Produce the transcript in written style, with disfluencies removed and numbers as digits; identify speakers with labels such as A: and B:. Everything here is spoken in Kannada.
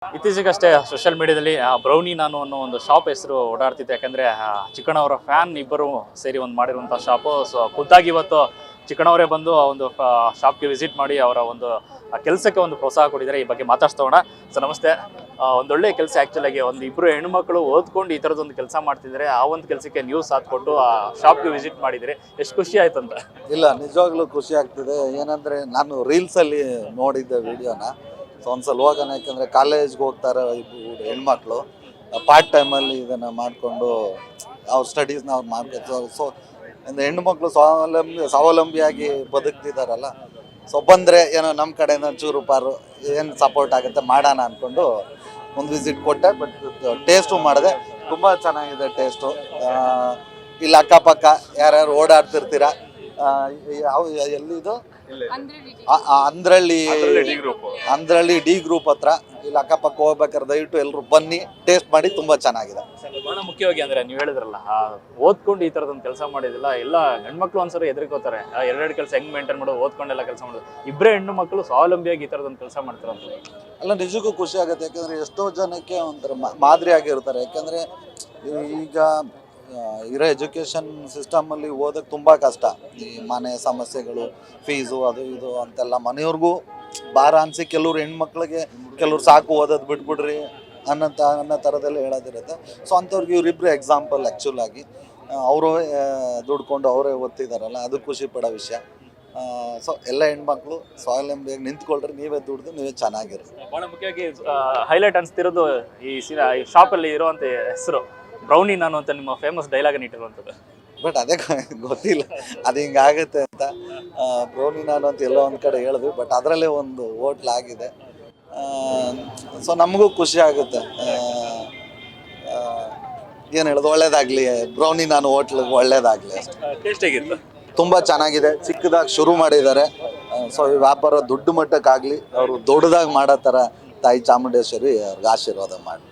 A: ಇತ್ತೀಚೆಗಷ್ಟೇ ಸೋಷಿಯಲ್ ಮೀಡಿಯಾದಲ್ಲಿ ಬ್ರೌನಿ ನಾನು ಅನ್ನೋ ಒಂದು ಶಾಪ್ ಹೆಸರು ಓಡಾಡ್ತಿತ್ತು. ಯಾಕಂದರೆ ಚಿಕ್ಕಣ್ಣವರ ಫ್ಯಾನ್ ಇಬ್ಬರು ಸೇರಿ ಒಂದು ಮಾಡಿರುವಂಥ ಶಾಪು. ಸೊ ಖುದ್ದಾಗಿ ಇವತ್ತು ಚಿಕ್ಕಣ್ಣವರೇ ಬಂದು ಆ ಒಂದು ಶಾಪ್ಗೆ ವಿಸಿಟ್ ಮಾಡಿ ಅವರ ಒಂದು ಕೆಲಸಕ್ಕೆ ಒಂದು ಪ್ರೋತ್ಸಾಹ ಕೊಟ್ಟಿದ್ದಾರೆ. ಈ ಬಗ್ಗೆ ಮಾತಾಡ್ತೋಣ. ಸೊ ನಮಸ್ತೆ. ಒಂದೊಳ್ಳೆ ಕೆಲಸ ಆ್ಯಕ್ಚುಲಾಗಿ ಒಂದು ಇಬ್ಬರು ಹೆಣ್ಣುಮಕ್ಕಳು ಓದ್ಕೊಂಡು ಈ ಥರದೊಂದು ಕೆಲಸ ಮಾಡ್ತಿದ್ದಾರೆ. ಆ ಒಂದು ಕೆಲಸಕ್ಕೆ ನೀವು ಸಾಥ್ ಕೊಟ್ಟು ಆ ಶಾಪ್ಗೆ ವಿಸಿಟ್ ಮಾಡಿದರೆ ಎಷ್ಟು ಖುಷಿ ಆಯ್ತು ಅಂತ.
B: ಇಲ್ಲ, ನಿಜವಾಗ್ಲೂ ಖುಷಿ ಆಗ್ತಿದೆ. ಏನಂದರೆ ನಾನು ರೀಲ್ಸಲ್ಲಿ ನೋಡಿದ್ದೆ ವಿಡಿಯೋನ. ಸೊ ಒಂದ್ಸಲ ಹೋಗೋಣ, ಯಾಕಂದರೆ ಕಾಲೇಜ್ಗೆ ಹೋಗ್ತಾರೆ ಇಬ್ಬರು ಹೆಣ್ಮಕ್ಳು, ಪಾರ್ಟ್ ಟೈಮಲ್ಲಿ ಇದನ್ನು ಮಾಡಿಕೊಂಡು ಅವ್ರ ಸ್ಟಡೀಸ್ನ ಅವ್ರು ಮಾಡ್ಕೊತಾರೆ. ಸೊ ಒಂದು ಹೆಣ್ಣುಮಕ್ಳು ಸ್ವಾವಲಂಬಿಯಾಗಿ ಬದುಕ್ತಿದ್ದಾರಲ್ಲ. ಸೊ ಬಂದರೆ ಏನೋ ನಮ್ಮ ಕಡೆಯಿಂದ ಚೂರು ಪಾರು ಏನು ಸಪೋರ್ಟ್ ಆಗುತ್ತೆ ಮಾಡೋಣ ಅಂದ್ಕೊಂಡು ಒಂದು ವಿಸಿಟ್ ಕೊಟ್ಟೆ. ಬಟ್ ಟೇಸ್ಟು ಮಾಡಿದೆ, ತುಂಬ ಚೆನ್ನಾಗಿದೆ ಟೇಸ್ಟು. ಇಲ್ಲಿ ಅಕ್ಕಪಕ್ಕ ಯಾರ್ಯಾರು ಓಡಾಡ್ತಿರ್ತೀರ, ಯಾವ ಎಲ್ಲಿದು ಅಂದ್ರಳ್ಳಿ ಡಿ ಗ್ರೂಪ್ ಹತ್ರ, ಇಲ್ಲಿ ಅಕ್ಕಪಕ್ಕ ಹೋಗ್ಬೇಕಾದ್ರೆ ದಯವಿಟ್ಟು ಎಲ್ಲರೂ ಬನ್ನಿ, ಟೇಸ್ಟ್ ಮಾಡಿ, ತುಂಬ ಚೆನ್ನಾಗಿದೆ.
A: ಬಹಳ ಮುಖ್ಯವಾಗಿ ಅಂದರೆ ನೀವು ಹೇಳಿದ್ರಲ್ಲ, ಓದ್ಕೊಂಡು ಈ ಥರದೊಂದು ಕೆಲಸ ಮಾಡಿದಿಲ್ಲ, ಎಲ್ಲ ಹೆಣ್ಮಕ್ಳು ಒಂದ್ಸರಿ ಎದುರ್ಕೋತಾರೆ. ಎರಡೆರಡು ಕೆಲಸ ಹೆಂಗ್ ಮೇಂಟೈನ್ ಮಾಡೋದು, ಓದ್ಕೊಂಡೆಲ್ಲ ಕೆಲಸ ಮಾಡೋದು. ಇಬ್ಬರೇ ಹೆಣ್ಣು ಮಕ್ಕಳು ಸ್ವಾವಲಂಬಿಯಾಗಿ ಈ ಥರದೊಂದು ಕೆಲಸ ಮಾಡ್ತಾರಂತ
B: ಅಲ್ಲ, ನಿಜಕ್ಕೂ ಖುಷಿ ಆಗುತ್ತೆ. ಯಾಕಂದರೆ ಎಷ್ಟೋ ಜನಕ್ಕೆ ಒಂಥರ ಮಾದರಿ ಆಗಿರ್ತಾರೆ. ಯಾಕಂದರೆ ಈಗ ಇರೋ ಎಜುಕೇಷನ್ ಸಿಸ್ಟಮಲ್ಲಿ ಓದೋಕ್ಕೆ ತುಂಬ ಕಷ್ಟ. ಈ ಮನೆ ಸಮಸ್ಯೆಗಳು, ಫೀಸು, ಅದು ಇದು ಅಂತೆಲ್ಲ ಮನೆಯವ್ರಿಗೂ ಭಾರ ಅನಿಸಿ ಕೆಲವ್ರು ಹೆಣ್ಮಕ್ಳಿಗೆ ಕೆಲವ್ರು ಸಾಕು ಓದೋದು ಬಿಟ್ಬಿಡ್ರಿ ಅನ್ನೋ ಥರದಲ್ಲಿ ಹೇಳೋದಿರುತ್ತೆ. ಸೊ ಅಂಥವ್ರಿಗೆ ಇವರಿಬ್ಬರು ಎಕ್ಸಾಂಪಲ್. ಆ್ಯಕ್ಚುಲಾಗಿ ಅವರು ದುಡ್ಕೊಂಡು ಅವರೇ ಓದ್ತಿದ್ದಾರಲ್ಲ, ಅದು ಖುಷಿ ಪಡೋ ವಿಷಯ. ಸೊ ಎಲ್ಲ ಹೆಣ್ಮಕ್ಳು ಸ್ವಾವಲಂಬಿಯಾಗಿ ನಿಂತ್ಕೊಳ್ರಿ, ನೀವೇ ದುಡ್ದು ನೀವೇ ಚೆನ್ನಾಗಿರಿ.
A: ಭಾಳ ಮುಖ್ಯವಾಗಿ ಹೈಲೈಟ್ ಅನಿಸ್ತಿರೋದು ಈ ಶಾಪಲ್ಲಿ ಇರುವಂಥ ಹೆಸರು ಬ್ರೌನಿ ನಾನು ಅಂತ, ನಿಮ್ಮ ಫೇಮಸ್ ಡೈಲಾಗನ್ನು ಇಟ್ಟಿರುವಂಥದ್ದು.
B: ಬಟ್ ಅದೇ ಗೊತ್ತಿಲ್ಲ ಅದು ಹಿಂಗಾಗುತ್ತೆ ಅಂತ. ಬ್ರೌನಿ ನಾನು ಅಂತ ಎಲ್ಲೋ ಒಂದು ಕಡೆ ಹೇಳಿದ್ವಿ, ಬಟ್ ಅದರಲ್ಲೇ ಒಂದು ಹೋಟ್ಲ್ ಆಗಿದೆ. ಸೊ ನಮಗೂ ಖುಷಿ ಆಗುತ್ತೆ. ಏನು ಹೇಳೋದು, ಒಳ್ಳೇದಾಗಲಿ, ಬ್ರೌನಿ ನಾನು ಹೋಟ್ಲಿಗೆ ಒಳ್ಳೇದಾಗಲಿ ಅಷ್ಟೇ.
A: ಟೇಸ್ಟ್ ಆಗಿತ್ತು,
B: ತುಂಬ ಚೆನ್ನಾಗಿದೆ. ಚಿಕ್ಕದಾಗಿ ಶುರು ಮಾಡಿದ್ದಾರೆ. ಸೊ ಈ ವ್ಯಾಪಾರ ದೊಡ್ಡ ಮಟ್ಟಕ್ಕಾಗಲಿ, ಅವರು ದೊಡ್ಡದಾಗಿ ಮಾಡೋ ಥರ ತಾಯಿ ಚಾಮುಂಡೇಶ್ವರಿ ಅವ್ರಿಗೆ ಆಶೀರ್ವಾದ ಮಾಡಿ.